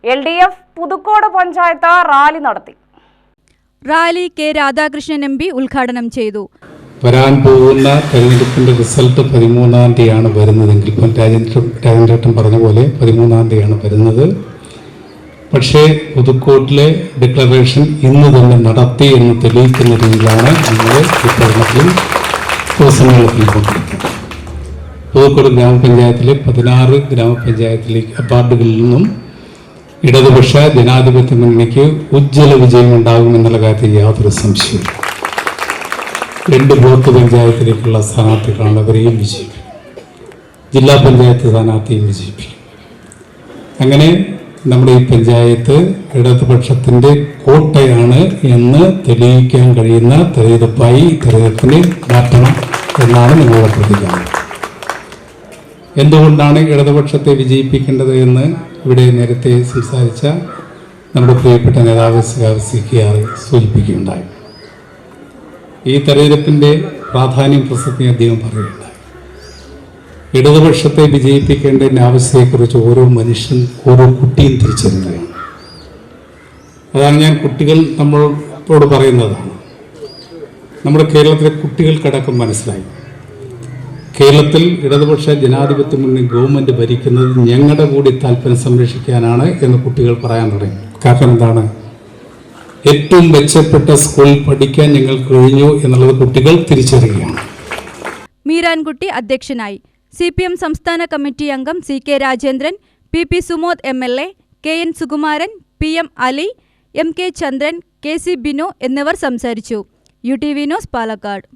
LDF Puthukode panchayat rally നടത്തി. Rally K Radhakrishnan MP ഉദ്ഘാടനം ചെയ്തു. വരാൻ പോകുന്ന തെരഞ്ഞെടുപ്പിന്റെ റിസൾട്ട് 13-ാം തീയതിയാണ് വരുന്നതെങ്കിൽ ഇപ്പം രാജേന്ദ്രേട്ടൻ പറഞ്ഞ പോലെ 13-ാം തീയതിയാണ് വരുന്നത്. പക്ഷേ പുതുക്കോട്ടിലെ ഡിക്ലറേഷൻ ഇന്ന് തന്നെ നടത്തി എന്ന് തെളിയിക്കുന്ന രീതിയിലാണ് നമ്മൾ ഈ തെരഞ്ഞെടുപ്പിൽ ദിവസങ്ങളിൽ കൊണ്ടിരിക്കുന്നത്. പുതുക്കോട് ഗ്രാമപഞ്ചായത്തിലെ 16 ഗ്രാമപഞ്ചായത്തിലെ അവാർഡുകളിൽ നിന്നും ഇടതുപക്ഷ ജനാധിപത്യ മുന്നണിക്ക് ഉജ്ജ്വല വിജയം ഉണ്ടാകുമെന്നുള്ള കാര്യത്തിൽ യാതൊരു സംശയവും. 2 ബ്ലോക്ക് പഞ്ചായത്തിലേക്കുള്ള സ്ഥാനാർത്ഥികളാണ് അവരെയും വിജയിപ്പിക്കും. ജില്ലാ പഞ്ചായത്ത് സ്ഥാനാർത്ഥിയും വിജയിപ്പിക്കും. അങ്ങനെ നമ്മുടെ ഈ പഞ്ചായത്ത് ഇടതുപക്ഷത്തിൻ്റെ കോട്ടയാണ് എന്ന് തെളിയിക്കാൻ കഴിയുന്ന തെരഞ്ഞെടുപ്പായി തെരഞ്ഞെടുപ്പിനെ മാറ്റണം എന്നാണ് നിങ്ങളുടെ പ്രതികരണം. എന്തുകൊണ്ടാണ് ഇടതുപക്ഷത്തെ വിജയിപ്പിക്കേണ്ടത് എന്ന് ഇവിടെ നേരത്തെ സംസാരിച്ച നമ്മുടെ പ്രിയപ്പെട്ട നേതാവ് CR സൂചിപ്പിക്കുകയുണ്ടായി. ഈ തെരഞ്ഞെടുപ്പിൻ്റെ പ്രാധാന്യം പ്രസക്തി അദ്ദേഹം പറയുകയുണ്ടായി. ഇടതുപക്ഷത്തെ വിജയിപ്പിക്കേണ്ടതിൻ്റെ ആവശ്യത്തെക്കുറിച്ച് ഓരോ മനുഷ്യൻ ഓരോ കുട്ടിയും തിരിച്ചറിയുകയാണ്. അതാണ് ഞാൻ കുട്ടികൾ നമ്മളോട് പറയുന്നതാണ്. നമ്മുടെ കേരളത്തിലെ കുട്ടികൾക്കടക്കം മനസ്സിലായി, കേരളത്തിൽ ഇടതുപക്ഷ ജനാധിപത്യ മുന്നണി ഗവൺമെൻറ് ഭരിക്കുന്നത് ഞങ്ങളുടെ കൂടി താല്പര്യം സംരക്ഷിക്കാനാണ് എന്ന് കുട്ടികൾ പറയാൻ തുടങ്ങി. കാരണം എന്താണ്? ഏറ്റവും മെച്ചപ്പെട്ട സ്കൂളിൽ പഠിക്കാൻ ഞങ്ങൾക്ക് കഴിഞ്ഞു എന്നുള്ളത് കുട്ടികൾ തിരിച്ചറിയുകയാണ്. മീരാൻകുട്ടി അധ്യക്ഷനായി. CPM സംസ്ഥാന കമ്മിറ്റി അംഗം CK Rajendran, PP Sumod MLA, KN Sukumaran, PM Ali, MK ചന്ദ്രൻ, KC ബിനു എന്നിവർ സംസാരിച്ചു. UTV news Palakkad.